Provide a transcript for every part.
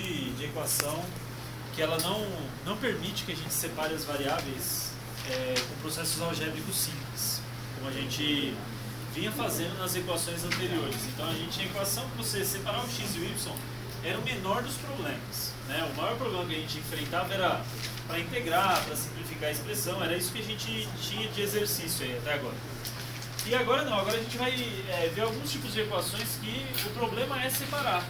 de equação que ela não permite que a gente separe as variáveis com processos algébricos simples, como a gente vinha fazendo nas equações anteriores. Então a gente tinha a equação que você separar o x e o y era o menor dos problemas, né? O maior problema que a gente enfrentava era para integrar, para simplificar a expressão, era isso que a gente tinha de exercício aí até agora. E agora não, agora a gente vai ver alguns tipos de equações que o problema é separar.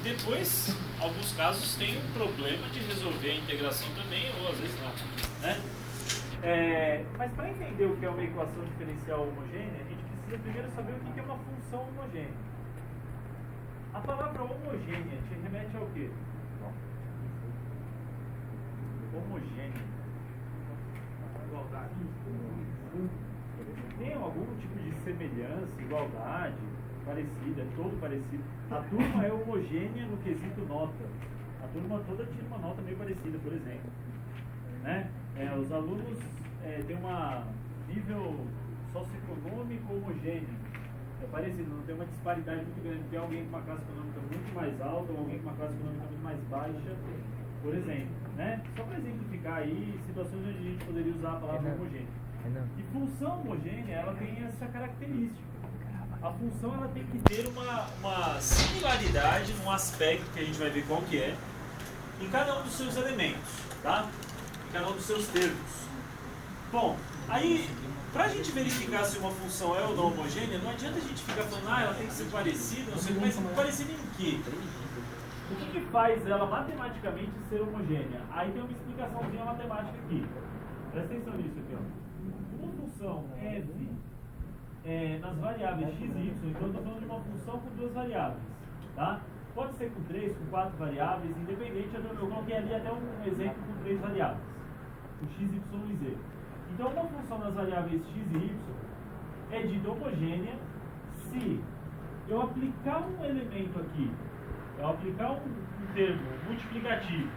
Depois, alguns casos tem um problema de resolver a integração também, ou às vezes não, né? Mas para entender o que é uma equação diferencial homogênea, a gente precisa primeiro saber o que é uma função homogênea. A palavra homogênea te remete ao quê? Homogênea. Igualdade. Tem algum tipo de semelhança, igualdade, parecida, é todo parecido. A turma é homogênea no quesito nota. A turma toda tira uma nota meio parecida, por exemplo. Né? Os alunos têm um nível socioeconômico homogêneo. É parecido, não tem uma disparidade muito grande. Tem alguém com uma classe econômica muito mais alta ou alguém com uma classe econômica muito mais baixa, por exemplo. Né? Só para exemplificar aí situações onde a gente poderia usar a palavra homogênea. E função homogênea, ela tem essa característica. A função ela tem que ter uma similaridade num aspecto que a gente vai ver qual que é, em cada um dos seus elementos, tá? Em cada um dos seus termos. Bom, aí, para a gente verificar se uma função é ou não homogênea, não adianta a gente ficar falando, ela tem que ser parecida, não sei, mas parecida em quê? O que faz ela matematicamente ser homogênea? Aí tem uma explicaçãozinha matemática aqui. Presta atenção nisso aqui, ó. Uma função f nas variáveis x e y, então eu estou falando de uma função com duas variáveis, tá? Pode ser com 3, com 4 variáveis, independente, eu coloquei ali até um exemplo com 3 variáveis, o x, y e z. Então uma função nas variáveis x e y é dita homogênea se eu aplicar um elemento aqui, eu aplicar um termo multiplicativo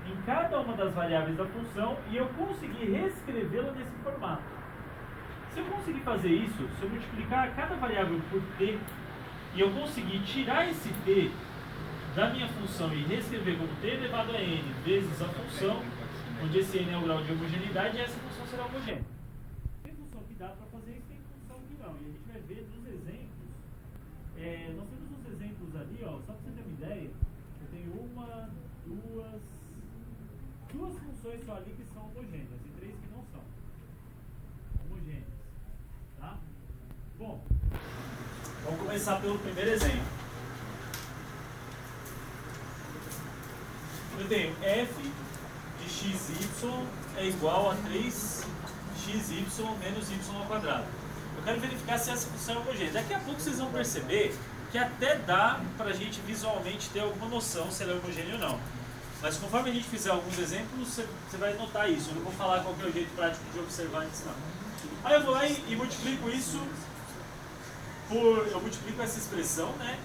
em cada uma das variáveis da função e eu conseguir reescrevê-la nesse formato. Se eu conseguir fazer isso, se eu multiplicar cada variável por t e eu conseguir tirar esse t da minha função e reescrever como t elevado a n vezes a função, onde esse n é o grau de homogeneidade, essa função será homogênea. Tem função que dá para fazer isso, tem função que não. E a gente vai ver dos exemplos. Nós temos uns exemplos ali, ó, só para você ter uma ideia, eu tenho duas funções só ali que são homogêneas e 3 que não são homogêneas. Tá? Bom, vamos começar pelo primeiro exemplo. Eu tenho f de xy é igual a 3xy menos y ao quadrado. Eu quero verificar se essa função é homogênea. Daqui a pouco vocês vão perceber que até dá para a gente visualmente ter alguma noção se ela é homogênea ou não. Mas conforme a gente fizer alguns exemplos, você vai notar isso. Eu não vou falar qual que é o jeito prático de observar antes, não. Aí eu vou lá e multiplico isso eu multiplico essa expressão, né,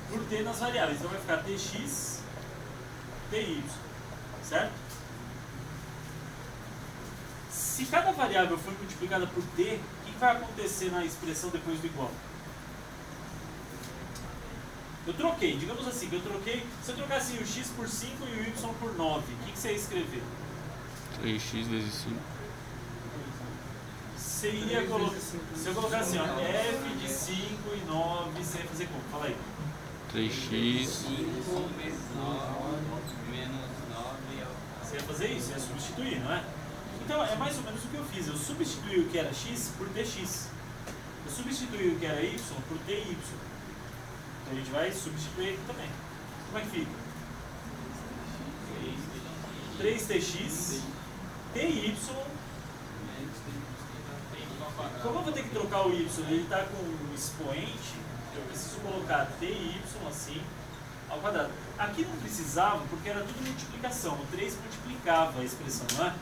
por t nas variáveis. Então vai ficar tx, ty, certo? Se cada variável for multiplicada por t, o que vai acontecer na expressão depois do igual? Eu troquei, digamos assim, que eu troquei. Se eu trocasse o x por 5 e o y por 9, o que você ia escrever? 3x vezes 5. Você iria colocar. Se eu colocar assim, ó, f de 5 e 9, você ia fazer como? Fala aí. 3x. 5 menos 9 menos 9. Você ia fazer isso, ia substituir, não é? Então é mais ou menos o que eu fiz. Eu substituí o que era x por dx. Eu substituí o que era y por dy. Então a gente vai substituir aqui também. Como é que fica? 3tx, ty. Como eu vou ter que trocar o y, ele está com um expoente, eu preciso colocar ty assim ao quadrado. Aqui não precisava, porque era tudo multiplicação. O 3 multiplicava a expressão, não é?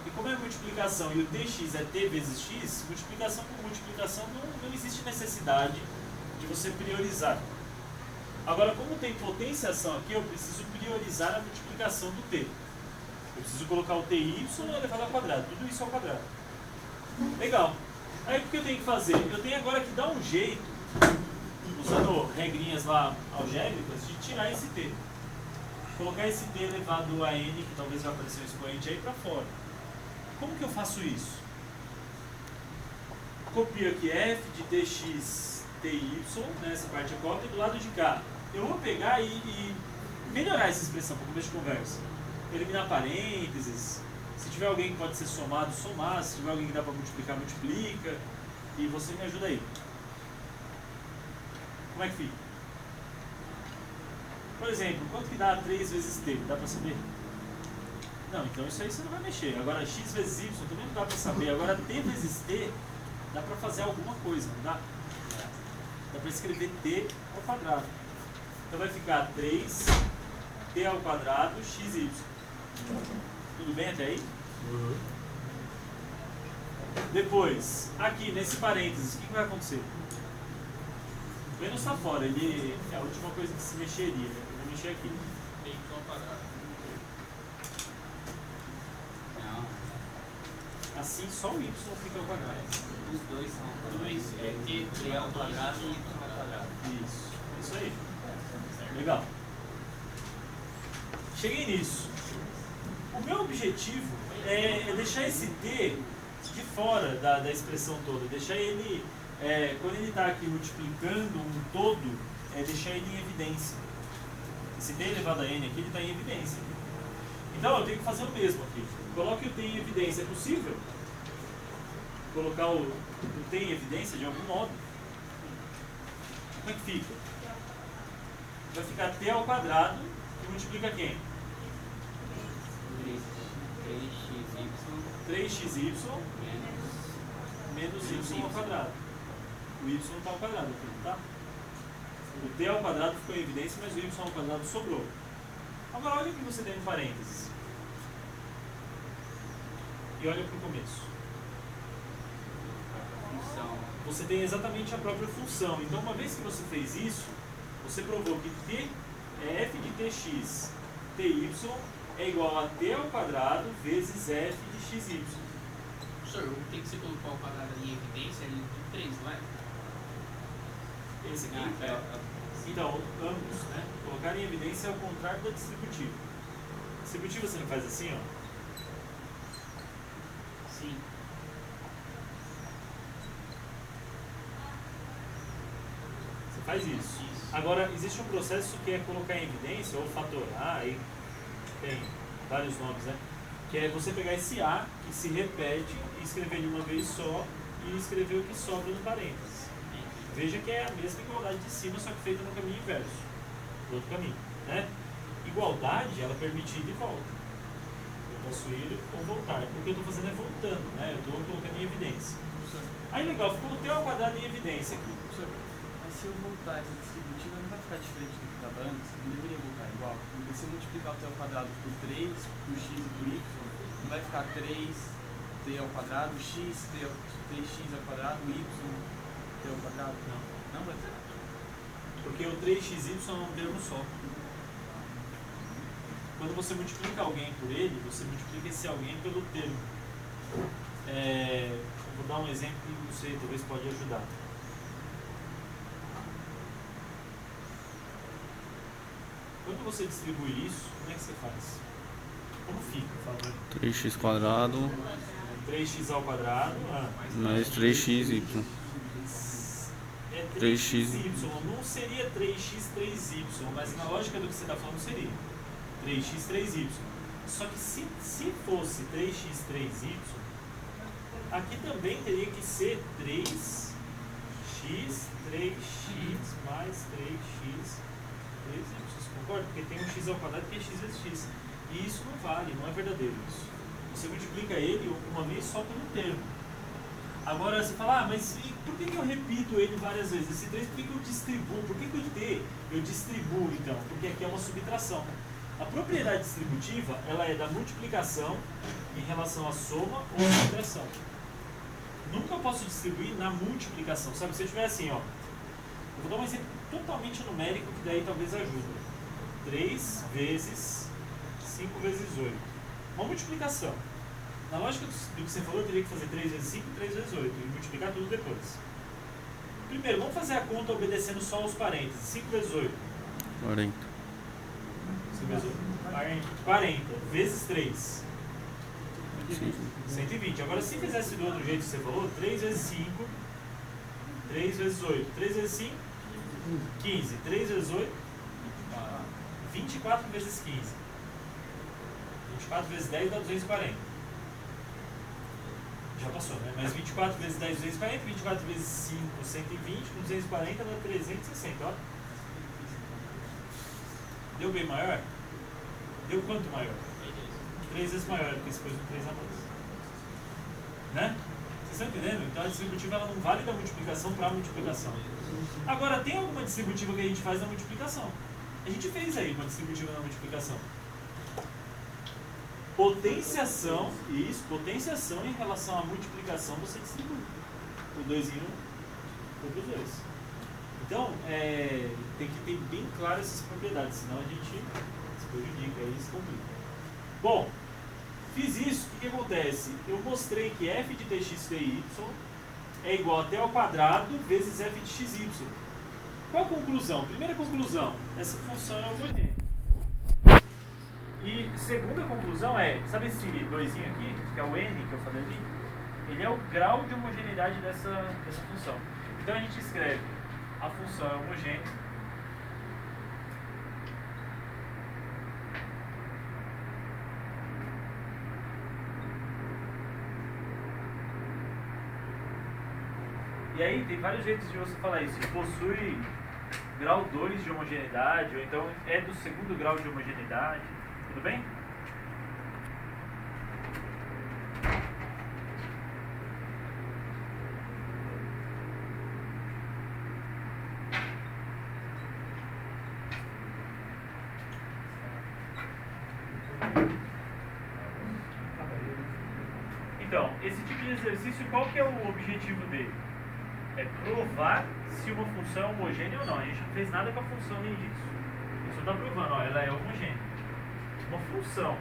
E como é multiplicação e o dx é t vezes x, multiplicação por multiplicação não existe necessidade de você priorizar. Agora, como tem potenciação aqui, eu preciso priorizar a multiplicação do t. Eu preciso colocar o ty elevado ao quadrado, tudo isso ao quadrado. Legal. Aí o que eu tenho que fazer? Eu tenho agora que dar um jeito no usando regrinhas lá algébricas, de tirar esse t. Colocar esse t elevado a n, que talvez vai aparecer um expoente aí, para fora. Como que eu faço isso? Copio aqui f de tx, ty, né, essa parte é cópia, do lado de cá. Eu vou pegar e melhorar essa expressão para começo de conversa. Eliminar parênteses. Se tiver alguém que pode ser somado, somar. Se tiver alguém que dá para multiplicar, multiplica. E você me ajuda aí. Como é que fica? Por exemplo, quanto que dá 3 vezes t? Dá para saber? Não, então isso aí você não vai mexer. Agora x vezes y também não dá para saber. Agora t vezes t dá para fazer alguma coisa, não dá? Dá para escrever t ao quadrado. Então vai ficar 3t ao quadrado xy. Tudo bem até aí? Uhum. Depois, aqui nesse parênteses, o que vai acontecer? O menos está fora, ele é a última coisa que se mexeria, né? Eu vou mexer aqui. Tem que ao quadrado. Não. Assim só o y fica ao quadrado. Os dois são tudo isso. É t ao quadrado e y ao quadrado. Isso aí. Legal. Cheguei nisso. O meu objetivo é deixar esse t de fora da expressão toda, deixar ele, quando ele está aqui multiplicando um todo, deixar ele em evidência. Esse t elevado a n aqui, ele está em evidência. Então eu tenho que fazer o mesmo aqui. Coloque o t em evidência. É possível colocar o t em evidência de algum modo? Como é que fica? Vai ficar t ao quadrado que multiplica quem? 3xy menos y ao quadrado. O y está ao quadrado aqui, tá? O t ao quadrado ficou em evidência, mas o y ao quadrado sobrou. Agora olha o que você tem no parênteses. E olha para o começo. Você tem exatamente a própria função. Então, uma vez que você fez isso, você provou que t é f de tx, ty é igual a t ao quadrado vezes f de xy. Professor, o que você colocou ao quadrado ali em evidência é do 3, não é? Esse aqui então, ambos, né? Colocar em evidência é o contrário da distributiva. Distributiva você não faz assim, ó? Sim. Você faz isso. Agora, existe um processo que é colocar em evidência, ou fatorar, aí tem vários nomes, né? Que é você pegar esse A, que se repete, e escrever de uma vez só, e escrever o que sobra no parênteses. Veja que é a mesma igualdade de cima, só que feita no caminho inverso, do outro caminho, né? Igualdade, ela permite ir e volta. Eu posso ir ou voltar. O que eu estou fazendo é voltando, né? Eu estou colocando em evidência. Aí legal, ficou o t ao quadrado em evidência aqui. Mas se eu voltar essa distributiva, não vai ficar diferente do que estava antes? Não deveria voltar igual? Porque se eu multiplicar o t ao quadrado por 3, por x e por y, não vai ficar 3t ao quadrado, x, tx ao quadrado, y, t ao quadrado? Não vai ter. Porque o 3xy é um termo só. Quando você multiplica alguém por ele, você multiplica esse alguém pelo termo. Eu vou dar um exemplo que não sei, talvez pode ajudar. Quando você distribui isso, como é que você faz? Como fica, por favor? 3x quadrado 3x ao quadrado mais 3xy. é 3x. 3xy. Não seria 3x, 3y, mas na lógica do que você está falando seria 3x, 3y. Só que se fosse 3x, 3y, aqui também teria que ser 3x, 3x mais 3x, 3y. Vocês concordam? Porque tem um x ao quadrado que é x vezes x. E isso não vale, não é verdadeiro isso. Você multiplica ele uma vez só pelo termo. Agora você fala, mas por que eu repito ele várias vezes? Esse 3, por que eu distribuo? Por que o t eu distribuo então? Porque aqui é uma subtração. A propriedade distributiva, ela é da multiplicação em relação à soma ou subtração. Nunca posso distribuir na multiplicação. Sabe, se eu tiver assim, ó. Eu vou dar um exemplo totalmente numérico que daí talvez ajude. 3 vezes 5 vezes 8. Uma multiplicação. Na lógica do que você falou, eu teria que fazer 3 vezes 5 e 3 vezes 8 e multiplicar tudo depois. Primeiro, vamos fazer a conta obedecendo só os parênteses. 5 vezes 8. 40. 5 vezes 8. 40 vezes 3. 120. Agora, se fizesse do outro jeito que você falou, 3 vezes 5, 3 vezes 8. 3 vezes 5, 15. 3 vezes 8, 24 vezes 15. 24 vezes 10 dá 240. Já passou, né? Mas 24 vezes 10, 240. 24 vezes 5, 120. Com 240 dá 360, ó. Deu bem maior? Deu quanto maior? 3 vezes maior, porque você pôs um 3 a mais. Né? Vocês estão entendendo? Então a distributiva ela não vale da multiplicação para a multiplicação. Agora, tem alguma distributiva que a gente faz na multiplicação? A gente fez aí uma distributiva na multiplicação. Potenciação, isso, potenciação em relação à multiplicação você distribui. O 2 em 1 sobre os 2. Então, tem que ter bem claro essas propriedades, senão a gente se prejudica e se complica. Bom, fiz isso, o que acontece? Eu mostrei que f de tx dy é igual a t ao quadrado vezes f de xy. Qual a conclusão? Primeira conclusão, essa função é homogênea. E segunda conclusão sabe esse 2 aqui, que é o n que eu falei ali? Ele é o grau de homogeneidade dessa função. Então a gente escreve a função é homogênea. E aí tem vários jeitos de você falar isso. Possui grau 2 de homogeneidade, ou então é do segundo grau de homogeneidade. Tudo bem? Então, esse tipo de exercício, qual que é o objetivo dele? É provar se uma função é homogênea ou não. A gente não fez nada com a função nem disso. A gente só está provando, ó, ela é homogênea. Uma função,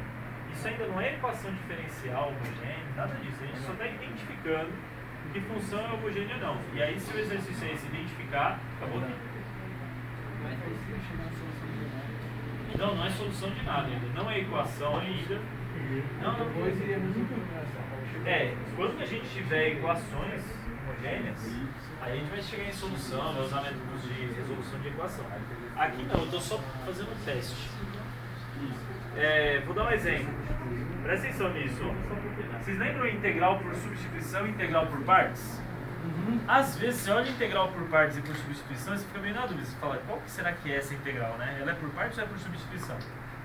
isso ainda não é equação diferencial homogênea, nada disso. A gente só está identificando que função é homogênea ou não. E aí, se o exercício é esse identificar, acabou aqui. Não, não é solução de nada ainda. Não é equação ainda. Não, Depois iremos quando a gente tiver equações homogêneas, aí a gente vai chegar em solução, vai usar métodos de resolução de equação. Aqui não, eu estou só fazendo um teste. Vou dar um exemplo. Presta atenção nisso. Vocês lembram integral por substituição e integral por partes? Às vezes você olha integral por partes e por substituição e você fica meio na dúvida. Você fala, qual que será que é essa integral, né? Ela é por partes ou é por substituição?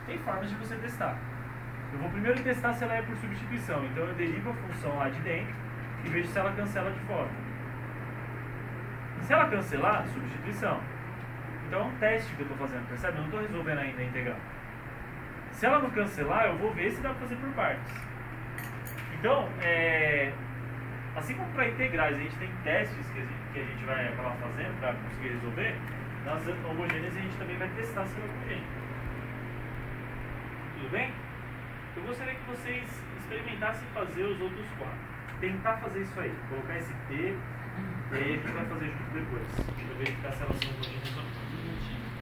Tem formas de você testar. Eu vou primeiro testar se ela é por substituição. Então eu derivo a função lá de dentro e vejo se ela cancela de fora. Se ela cancelar, substituição. Então é um teste que eu estou fazendo, percebe? Eu não estou resolvendo ainda a integral. Se ela não cancelar, eu vou ver se dá para fazer por partes. Então, assim como para integrais a gente tem testes que a gente vai acabar fazendo para conseguir resolver, nas homogêneas a gente também vai testar se ela é homogênea. Tudo bem? Eu gostaria que vocês experimentassem fazer os outros 4. Tentar fazer isso aí. Colocar esse T e aí a gente vai fazer junto depois. Para verificar se elas são homogêneas ou não.